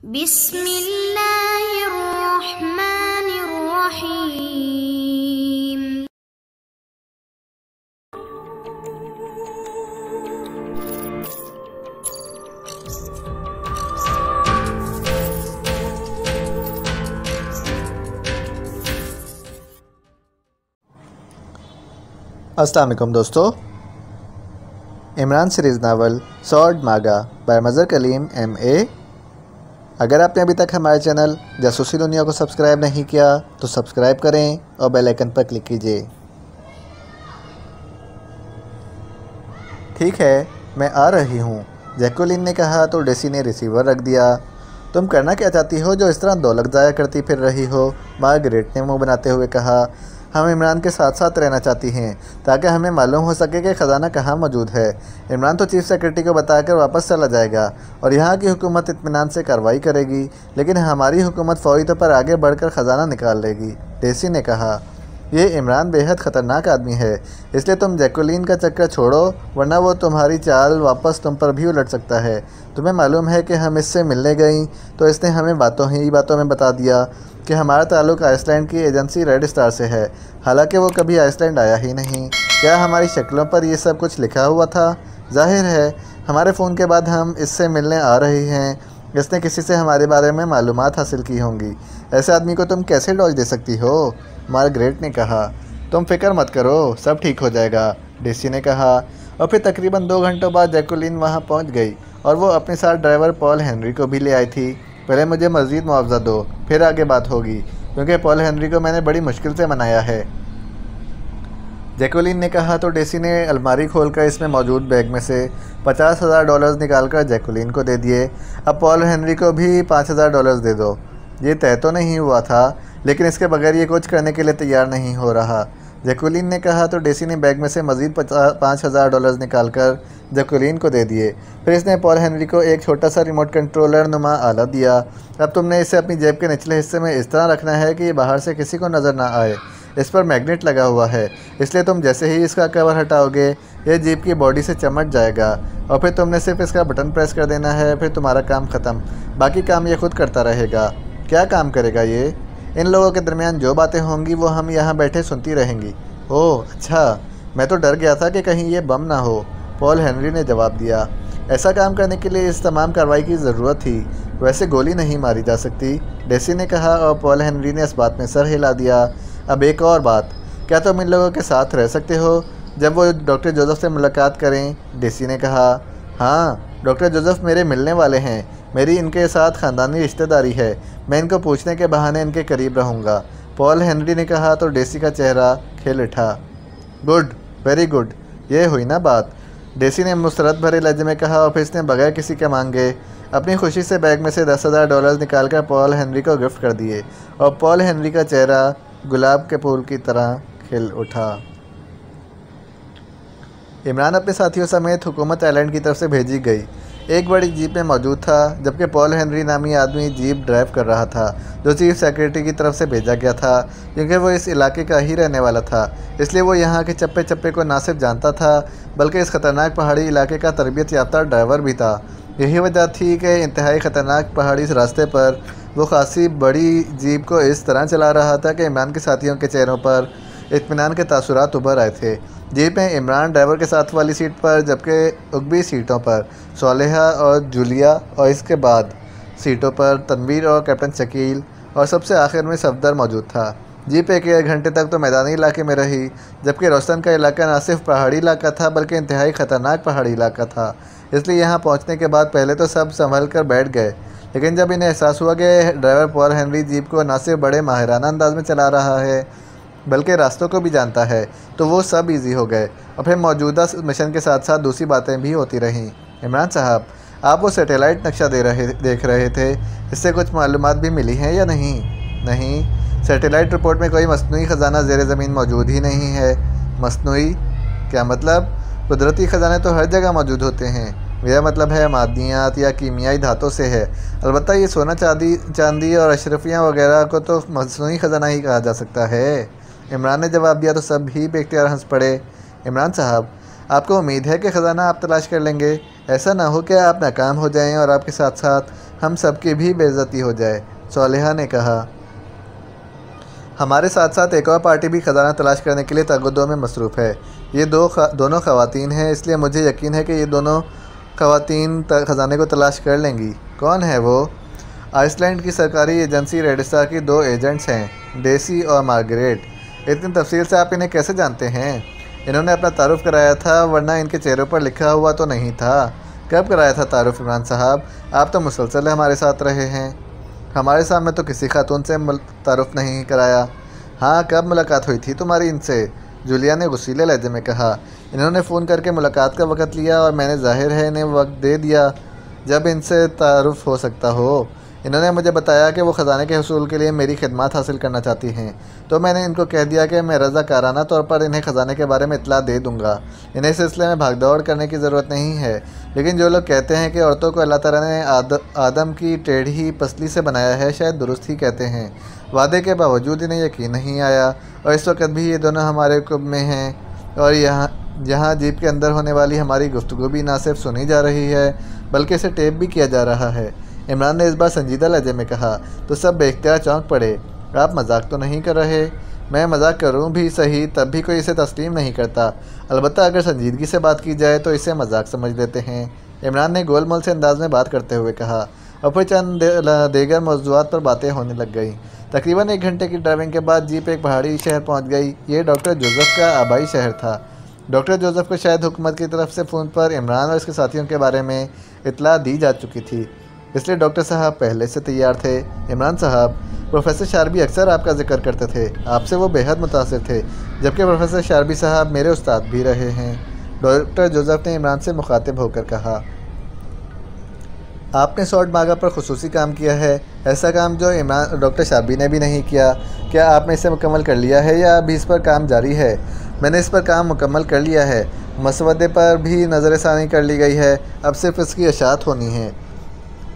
बिस्मिल्लाहिर्रहमानिर्रहीम। अस्सलाम वालेकुम दोस्तों, इमरान सीरीज़ नावल सॉर्ड मागा बाय मज़हर कलीम MA। अगर आपने अभी तक हमारे चैनल जासूसी दुनिया को सब्सक्राइब नहीं किया तो सब्सक्राइब करें और बेल आइकन पर क्लिक कीजिए। ठीक है, मैं आ रही हूँ, जैकुलिन ने कहा तो डेसी ने रिसीवर रख दिया। तुम करना क्या चाहती हो जो इस तरह दौलत ज़ाया करती फिर रही हो? मार्गरेट ने मुँह बनाते हुए कहा। हम इमरान के साथ साथ रहना चाहती हैं ताकि हमें मालूम हो सके कि ख़जाना कहाँ मौजूद है। इमरान तो चीफ़ सेक्रेटरी को बताकर वापस चला जाएगा और यहाँ की हुकूमत इत्मीनान से कार्रवाई करेगी, लेकिन हमारी हुकूमत फ़ौरी तौर पर आगे बढ़कर ख़जाना निकाल लेगी। डेसी ने कहा, ये इमरान बेहद ख़तरनाक आदमी है, इसलिए तुम जैकुलिन का चक्कर छोड़ो, वरना वो तुम्हारी चाल वापस तुम पर भी उलट सकता है। तुम्हें मालूम है कि हम इससे मिलने गई तो इसने हमें बातों में बता दिया कि हमारा ताल्लुक़ आइसलैंड की एजेंसी रेड स्टार से है, हालांकि वो कभी आइसलैंड आया ही नहीं। क्या हमारी शक्लों पर ये सब कुछ लिखा हुआ था? जाहिर है हमारे फ़ोन के बाद हम इससे मिलने आ रहे हैं। इसने किसी से हमारे बारे में मालूमात हासिल की होंगी। ऐसे आदमी को तुम कैसे डॉज दे सकती हो? मार्गरेट ने कहा। तुम फिक्र मत करो, सब ठीक हो जाएगा, डेसी ने कहा। और फिर तकरीबन 2 घंटों बाद जैकुलिन वहाँ पहुँच गई और वो अपने साथ ड्राइवर पॉल हेनरी को भी ले आई थी। पहले मुझे मज़ीद मुआवजा दो, फिर आगे बात होगी, क्योंकि पॉल हेनरी को मैंने बड़ी मुश्किल से मनाया है, जैकुलिन ने कहा। तो डेसी ने अलमारी खोलकर इसमें मौजूद बैग में से $50,000 निकालकर जैकुलिन को दे दिए। अब पॉल हेनरी को भी $5,000 दे दो। ये तय तो नहीं हुआ था, लेकिन इसके बगैर ये कुछ करने के लिए तैयार नहीं हो रहा, जैकुलिन ने कहा। तो डेसी ने बैग में से मज़ीद $5,000 निकालकर जैकुलिन को दे दिए। फिर इसने पॉल हेनरी को एक छोटा सा रिमोट कंट्रोलर नुमा आला दिया। अब तुमने इसे अपनी जेब के निचले हिस्से में इस तरह रखना है कि ये बाहर से किसी को नज़र ना आए। इस पर मैग्नेट लगा हुआ है, इसलिए तुम जैसे ही इसका कवर हटाओगे ये जीप की बॉडी से चमट जाएगा और फिर तुमने सिर्फ इसका बटन प्रेस कर देना है। फिर तुम्हारा काम ख़त्म, बाकी काम ये खुद करता रहेगा। क्या काम करेगा ये? इन लोगों के दरमियान जो बातें होंगी वो हम यहाँ बैठे सुनती रहेंगी। ओह अच्छा, मैं तो डर गया था कि कहीं ये बम ना हो, पॉल हेनरी ने जवाब दिया। ऐसा काम करने के लिए इस तमाम कार्रवाई की ज़रूरत थी, वैसे गोली नहीं मारी जा सकती, डेसी ने कहा। और पॉल हेनरी ने इस बात में सर हिला दिया। अब एक और बात, क्या तुम इन लोगों के साथ रह सकते हो जब वो डॉक्टर जोसेफ से मुलाकात करें? डेसी ने कहा। हाँ, डॉक्टर जोसेफ मेरे मिलने वाले हैं, मेरी इनके साथ ख़ानदानी रिश्तेदारी है, मैं इनको पूछने के बहाने इनके करीब रहूँगा, पॉल हेनरी ने कहा। तो डेसी का चेहरा खिल उठा। गुड, वेरी गुड, ये हुई ना बात, डेसी ने मुसरत भरे लहजे में कहा। और फिर इसने बगैर किसी के मांगे अपनी खुशी से बैग में से $10,000 निकालकर पॉल हेनरी को गिफ्ट कर दिए और पॉल हेनरी का चेहरा गुलाब के फूल की तरह खिल उठा। इमरान अपने साथियों समेत हुकूमत आइलैंड की तरफ से भेजी गई एक बड़ी जीप में मौजूद था, जबकि पॉल हेनरी नामी आदमी जीप ड्राइव कर रहा था, जो चीफ सेक्रेटरी की तरफ से भेजा गया था। क्योंकि वो इस इलाके का ही रहने वाला था, इसलिए वो यहाँ के चप्पे चप्पे को ना सिर्फ जानता था बल्कि इस ख़तरनाक पहाड़ी इलाके का तरबियत याफ्ता ड्राइवर भी था। यही वजह थी कि इंतहाई ख़तरनाक पहाड़ी इस रास्ते पर वो खासी बड़ी जीप को इस तरह चला रहा था कि इमरान के साथियों के चेहरों पर इत्मीनान के तासुरात उभर आए थे। जीप में इमरान ड्राइवर के साथ वाली सीट पर, जबकि उगबी सीटों पर सोलेहा और जूलिया, और इसके बाद सीटों पर तनवीर और कैप्टन शकील, और सबसे आखिर में सफदर मौजूद था। जीप एक घंटे तक तो मैदानी इलाके में रही, जबकि रोस्टन का इलाका न सिर्फ पहाड़ी इलाका था बल्कि इंतहाई ख़तरनाक पहाड़ी इलाका था। इसलिए यहाँ पहुँचने के बाद पहले तो सब संभल कर बैठ गए, लेकिन जब इन्हें एहसास हुआ कि ड्राइवर पॉल हेनरी जीप को न सिर्फ बड़े माहिराना अंदाज में चला रहा है बल्कि रास्तों को भी जानता है, तो वो सब इजी हो गए। और फिर मौजूदा मिशन के साथ साथ दूसरी बातें भी होती रहीं। इमरान साहब, आप वो सैटेलाइट नक्शा देख रहे थे, इससे कुछ मालूमात भी मिली हैं या नहीं? नहीं, सैटेलाइट रिपोर्ट में कोई मसनूई ख़जाना ज़ेर ज़मीन मौजूद ही नहीं है। मसनूई क्या मतलब? कुदरती ख़जाने तो हर जगह मौजूद होते हैं, मेरा मतलब है मादनियात या कीमियाई धातों से है। अलबत्ता ये सोना चांदी और अशरफियाँ वगैरह को तो मसनूई ख़जाना ही कहा जा सकता है। इमरान ने जवाब दिया तो सब ही बेख्तियार हंस पड़े। इमरान साहब, आपको उम्मीद है कि ख़जाना आप तलाश कर लेंगे? ऐसा ना हो कि आप नाकाम हो जाएं और आपके साथ साथ हम सबकी भी बेइज्जती हो जाए। सोलेहा ने कहा। हमारे साथ साथ एक और पार्टी भी ख़जाना तलाश करने के लिए तगदो में मसरूफ़ है। ये दोनों ख़वातीन हैं, इसलिए मुझे यकीन है कि ये दोनों ख़वातीन ख़जाने को तलाश कर लेंगी। कौन है वो? आइसलैंड की सरकारी एजेंसी रेड स्टार की 2 एजेंट्स हैं, डेसी और मार्गरेट। इतनी तफसील से आप इन्हें कैसे जानते हैं? इन्होंने अपना तारुफ कराया था, वरना इनके चेहरों पर लिखा हुआ तो नहीं था। कब कराया था तारुफ इमरान साहब? आप तो मुसलसल हमारे साथ रहे हैं। हमारे सामने तो किसी खातून से तारुफ नहीं कराया। हाँ, कब मुलाकात हुई थी तुम्हारी इनसे? जूलिया ने गुस्सीले लहजे में कहा। इन्होंने फ़ोन करके मुलाकात का वक़्त लिया और मैंने ज़ाहिर है इन्हें वक्त दे दिया जब इनसे तारुफ हो सकता हो। इन्होंने मुझे बताया कि वो ख़जाने के हसूल के लिए मेरी खिदमत हासिल करना चाहती हैं, तो मैंने इनको कह दिया कि मैं रज़ाकाराना तौर पर इन्हें ख़जाने के बारे में इत्तला दे दूँगा। इन्हें इस सिलसिले में भागदौड़ करने की ज़रूरत नहीं है। लेकिन जो लोग कहते हैं कि औरतों को अल्लाह ताला ने आदम की टेढ़ी पसली से बनाया है, शायद दुरुस्त ही कहते हैं। वादे के बावजूद इन्हें यकीन नहीं आया, और इस वक्त भी ये दोनों हमारे कुब में हैं, और यहाँ जीप के अंदर होने वाली हमारी गुफ्तगू भी ना सिर्फ सुनी जा रही है बल्कि इसे टेप भी किया जा रहा है। इमरान ने इस बार संजीदा लहजे में कहा। तो सब बेख्तियार चौंक पड़े। आप मजाक तो नहीं कर रहे? मैं मजाक करूं भी सही, तब भी कोई इसे तस्लीम नहीं करता। अलबत्ता अगर संजीदगी से बात की जाए तो इसे मजाक समझ लेते हैं। इमरान ने गोलमोल से अंदाज में बात करते हुए कहा, और फिर चंद देगर मौज़ूआत पर बातें होने लग गई। तकरीबन 1 घंटे की ड्राइविंग के बाद जीप एक पहाड़ी शहर पहुँच गई। ये डॉक्टर जोसेफ का आबाई शहर था। डॉक्टर जोसेफ को शायद हुकूमत की तरफ से फ़ोन पर इमरान और इसके साथियों के बारे में इत्तला दी जा चुकी थी, इसलिए डॉक्टर साहब पहले से तैयार थे। इमरान साहब, प्रोफेसर शारबी अक्सर आपका जिक्र करते थे, आपसे वो बेहद मुतासिर थे, जबकि प्रोफेसर शारबी साहब मेरे उस्ताद भी रहे हैं। डॉक्टर जोसेफ ने इमरान से मुखातिब होकर कहा। आपने सॉर्ट मागा पर खुसूसी काम किया है, ऐसा काम जो इमरान डॉक्टर शारबी ने भी नहीं किया। क्या आपने इसे मुकम्मल कर लिया है या अभी इस पर काम जारी है? मैंने इस पर काम मुकम्मल कर लिया है। मसवदे पर भी नज़रसानी कर ली गई है, अब सिर्फ इसकी इशाअत होनी है,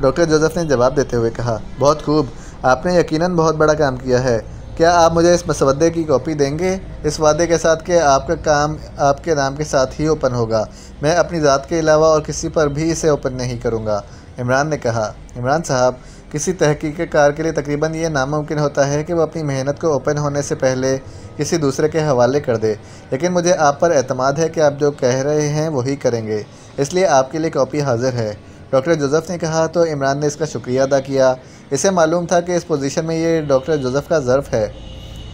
डॉक्टर जोसेफ ने जवाब देते हुए कहा। बहुत खूब, आपने यकीनन बहुत बड़ा काम किया है। क्या आप मुझे इस मसवदे की कॉपी देंगे, इस वादे के साथ कि आपका काम आपके नाम के साथ ही ओपन होगा? मैं अपनी ज़ात के अलावा और किसी पर भी इसे ओपन नहीं करूँगा, इमरान ने कहा। इमरान साहब, किसी तहकीक़कार के लिए तकरीबन ये नामुमकिन होता है कि वह अपनी मेहनत को ओपन होने से पहले किसी दूसरे के हवाले कर दे, लेकिन मुझे आप पर एतमाद है कि आप जो कह रहे हैं वही करेंगे, इसलिए आपके लिए कॉपी हाजिर है, डॉक्टर जोसेफ ने कहा। तो इमरान ने इसका शुक्रिया अदा किया। इसे मालूम था कि इस पोजीशन में ये डॉक्टर जोसेफ का ज़र्फ़ है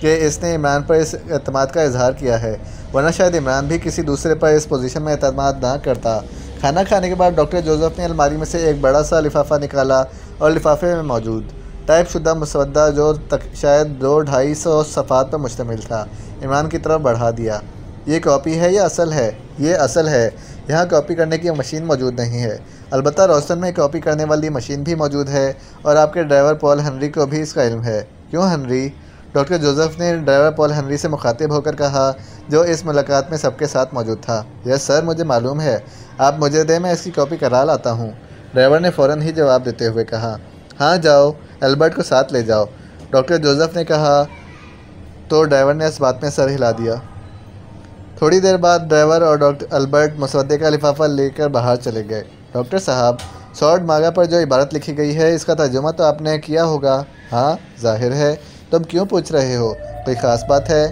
कि इसने इमरान पर इस एतमाद का इजहार किया है, वरना शायद इमरान भी किसी दूसरे पर इस पोजीशन में एतमाद ना करता। खाना खाने के बाद डॉक्टर जोसेफ ने अलमारी में से एक बड़ा सा लिफाफा निकाला और लिफाफे में मौजूद टाइपशुदा मसवदा, जो शायद 200-250 सफ़ात पर मुश्तमिल था, इमरान की तरफ बढ़ा दिया। ये कॉपी है या असल है? ये असल है। यहाँ कॉपी करने की मशीन मौजूद नहीं है, अलबत्ता रोस्टन में कॉपी करने वाली मशीन भी मौजूद है, और आपके ड्राइवर पॉल हेनरी को भी इसका इल्म है। क्यों हेनरी? डॉक्टर जोसेफ ने ड्राइवर पॉल हेनरी से मुखातिब होकर कहा, जो इस मुलाकात में सबके साथ मौजूद था। यस सर, मुझे मालूम है। आप मुझे दें, मैं इसकी कॉपी करा लाता हूँ, ड्राइवर ने फ़ौरन ही जवाब देते हुए कहा। हाँ जाओ, एल्बर्ट को साथ ले जाओ, डॉक्टर जोसेफ ने कहा, तो ड्राइवर ने इस बात में सर हिला दिया। थोड़ी देर बाद ड्राइवर और डॉक्टर अल्बर्ट मसवदे का लिफाफा लेकर बाहर चले गए। डॉक्टर साहब, सॉर्ट मागा पर जो इबारत लिखी गई है, इसका तर्जुमा तो आपने किया होगा? हाँ, जाहिर है। तुम क्यों पूछ रहे हो, कोई ख़ास बात है?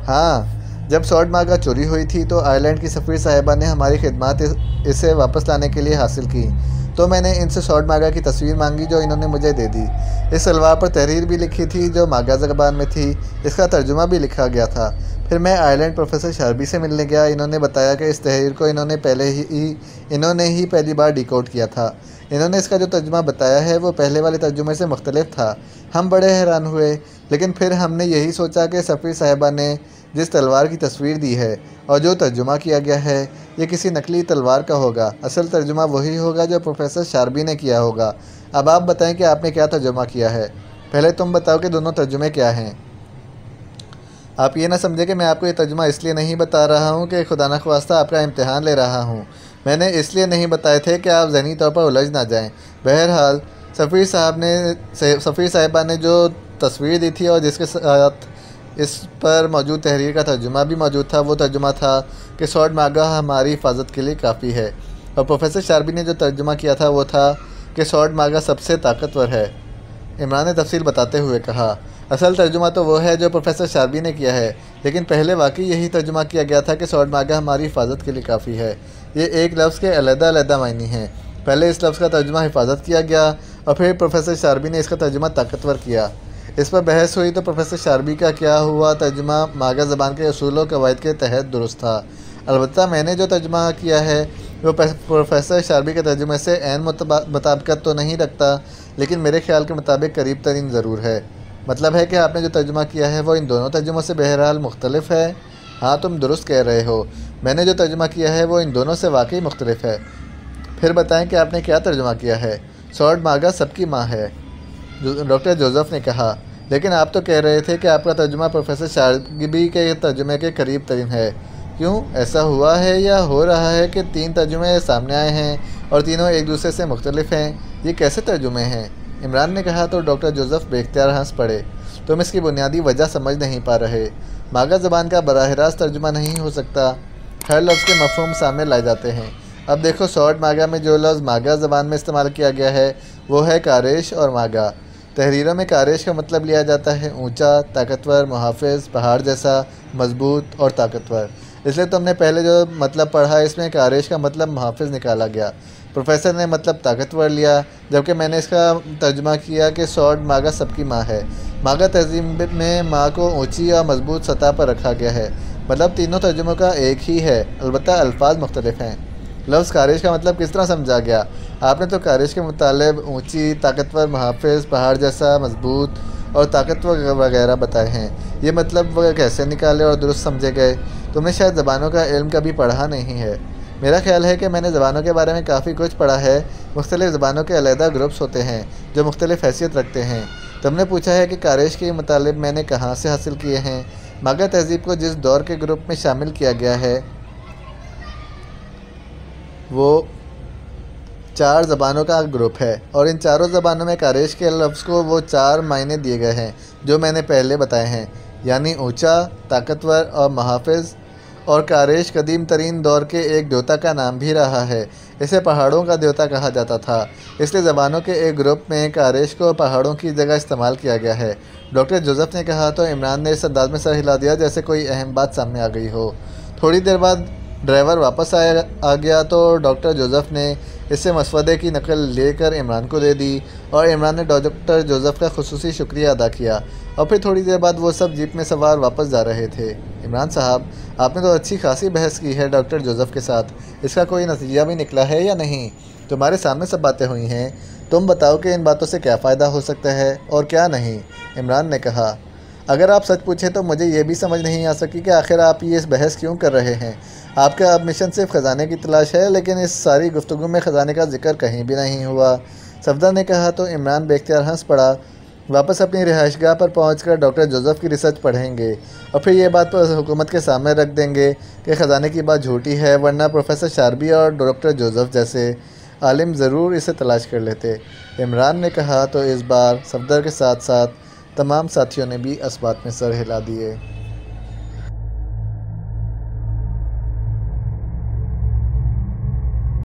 हाँ, जब सॉर्ट मागा चोरी हुई थी तो आयरलैंड की सफ़ीर साहिबा ने हमारी खिदमत इसे वापस लाने के लिए हासिल की, तो मैंने इनसे सॉर्ट मागा की तस्वीर मांगी, जो इन्होंने मुझे दे दी। इस सलवार पर तहरीर भी लिखी थी जो मागा ज़बान में थी, इसका तर्जुमा भी लिखा गया था। फिर मैं आयरलैंड प्रोफेसर शारबी से मिलने गया। इन्होंने बताया कि इस तहरीर को इन्होंने ही पहली बार डिकोड किया था। इन्होंने इसका जो तर्जुमा बताया है वो पहले वाले तर्जुमे से मुख्तलिफ था। हम बड़े हैरान हुए, लेकिन फिर हमने यही सोचा कि सफ़ीर साहिबा ने जिस तलवार की तस्वीर दी है और जो तर्जुमा किया गया है, ये किसी नकली तलवार का होगा। असल तर्जुमा वही होगा जो प्रोफेसर शारबी ने किया होगा। अब आप बताएं कि आपने क्या तर्जुमा किया है। पहले तुम बताओ कि दोनों तर्जुमे क्या हैं। आप ये ना समझे कि मैं आपको ये तर्जुमा इसलिए नहीं बता रहा हूँ कि खुदा न ख्वास्ता आपका इम्तिहान ले रहा हूँ। मैंने इसलिए नहीं बताए थे कि आप ज़हनी तौर पर उलझ ना जाएं। बहरहाल सफ़ीर साहिबा ने जो तस्वीर दी थी और जिसके साथ इस पर मौजूद तहरीर का तर्जुमा भी मौजूद था, वो तर्जुमा था कि सॉर्ट मागा हमारी हिफाजत के लिए काफ़ी है। और प्रोफेसर शारबी ने जो तर्जुमा किया था वो था कि सॉर्ड मागा सबसे ताकतवर है। इमरान ने तफसील बताते हुए कहा, असल तर्जुमा तो वो है जो प्रोफेसर शार्बी ने किया है, लेकिन पहले वाकई यही तर्जुमा किया गया था कि सॉर्ड मागा हमारी हिफाजत के लिए काफ़ी है। ये एक लफ्ज़ के अलग-अलग मायने हैं। पहले इस लफ्ज़ का तर्जुमा हिफाजत किया गया और फिर प्रोफेसर शार्बी ने इसका तर्जुमा ताकतवर किया। इस पर बहस हुई तो प्रोफेसर शार्बी का क्या हुआ तर्जुमा मागा ज़बान के असूल व कवायद के तहत दुरुस्त था। अलबत्ता मैंने जो तर्जुमा किया है वो प्रोफेसर शार्बी के तर्जुमे से ऐन मुताबिकत तो नहीं रखता, लेकिन मेरे ख्याल के मुताबिक करीब तरीन ज़रूर है। मतलब है कि आपने जो तर्जुमा किया है वो इन दोनों तर्जुमों से बहरहाल मुख्तलिफ है। हाँ, तुम दुरुस्त कह रहे हो। मैंने जो तर्जुमा किया है वो इन दोनों से वाकई मुख्तलिफ है। फिर बताएं कि आपने क्या तर्जुमा किया है। सॉर्ड मागा सबकी माँ है, डॉक्टर जोसेफ ने कहा। लेकिन आप तो कह रहे थे कि आपका तर्जुमा प्रोफेसर शार्बी के तर्जुमे के करीब तरीन है। क्यों, ऐसा हुआ है या हो रहा है कि 3 तर्जुमे सामने आए हैं और तीनों एक दूसरे से मुख्तलिफ हैं? ये कैसे तर्जुमे हैं? इमरान ने कहा तो डॉक्टर जोसेफ बेख्तियार हंस पड़े। तुम इसकी बुनियादी वजह समझ नहीं पा रहे। मागा ज़बान का बराह रास्त तर्जुमा नहीं हो सकता। हर लफ्ज़ के मफ़हूम सामने लाए जाते हैं। अब देखो, सॉर्ड मागा में जो लफ्ज़ मागा ज़बान में इस्तेमाल किया गया है वो है कारेश और मागा। तहरीरों में कारेश का मतलब लिया जाता है ऊंचा, ताकतवर, मुहाफ़िज़, पहाड़ जैसा, मजबूत और ताकतवर। इसलिए तुमने पहले जो मतलब पढ़ा इसमें कारेश का मतलब मुहाफ़िज़ निकाला गया। प्रोफेसर ने मतलब ताकतवर लिया, जबकि मैंने इसका तर्जुमा किया कि सॉर्ड मागा सबकी माँ है। मागा तहज़ीब में माँ को ऊंची और मजबूत सतह पर रखा गया है। मतलब तीनों तर्जुमों का एक ही है, अलबत्ता अल्फाज मुख्तलिफ हैं। लफ्ज़ कारिश का मतलब किस तरह समझा गया? आपने तो कारिश के मुतालिब ऊंची, ताकतवर, मुहाफ़िज़, पहाड़ जैसा, मजबूत और ताकतवर वगैरह बताए हैं। ये मतलब वह कैसे निकाले और दुरुस्त समझे गए? तुमने शायद ज़बानों का इल्म कभी पढ़ा नहीं है। मेरा ख्याल है कि मैंने ज़बानों के बारे में काफ़ी कुछ पढ़ा है। मुख्तलिफ़ ज़बानों के अलहदा ग्रुप्स होते हैं जो मुख्तलिफ़ हैसियत रखते हैं। तुमने पूछा है कि कारिश के मुतालिब मैंने कहाँ से हासिल किए हैं। मागा तहज़ीब को जिस दौर के ग्रुप में शामिल किया गया है वो 4 ज़बानों का ग्रुप है और इन चारों ज़बानों में कारिश के लफ्ज़ को वो 4 मायने दिए गए हैं जो मैंने पहले बताए हैं, यानी ऊंचा, ताकतवर और मुहाफ़िज़। और कारिश कदीम तरीन दौर के एक देवता का नाम भी रहा है। इसे पहाड़ों का देवता कहा जाता था, इसलिए ज़बानों के एक ग्रुप में कारिश को पहाड़ों की जगह इस्तेमाल किया गया है। डॉक्टर जोसेफ ने कहा तो इमरान ने इस अंदाज में सर हिला दिया जैसे कोई अहम बात सामने आ गई हो। थोड़ी देर बाद ड्राइवर वापस आ गया तो डॉक्टर जोसेफ ने इससे मसवदे की नकल लेकर इमरान को दे दी और इमरान ने डॉक्टर जोसेफ का खुसूसी शुक्रिया अदा किया। और फिर थोड़ी देर बाद वो सब जीप में सवार वापस जा रहे थे। इमरान साहब, आपने तो अच्छी खासी बहस की है डॉक्टर जोसेफ के साथ। इसका कोई नतीजा भी निकला है या नहीं? तुम्हारे सामने सब बातें हुई हैं, तुम बताओ कि इन बातों से क्या फ़ायदा हो सकता है और क्या नहीं। इमरान ने कहा, अगर आप सच पूछें तो मुझे ये भी समझ नहीं आ सकी कि आखिर आप ये इस बहस क्यों कर रहे हैं। आपका अब मिशन सिर्फ ख़जाने की तलाश है, लेकिन इस सारी गुफ्तगू में ख़जाने का जिक्र कहीं भी नहीं हुआ। सफदर ने कहा तो इमरान बेख्तियार हंस पड़ा। वापस अपनी रिहाइशगाह पर पहुंचकर डॉक्टर जोसेफ की रिसर्च पढ़ेंगे और फिर ये बात हुकूमत के सामने रख देंगे कि ख़जाने की बात झूठी है, वरना प्रोफेसर शार्बी और डॉक्टर जोसेफ जैसे आलिम ज़रूर इसे तलाश कर लेते। इमरान ने कहा तो इस बार सफदर के साथ साथ तमाम साथियों ने भी इस बात में सर हिला दिए।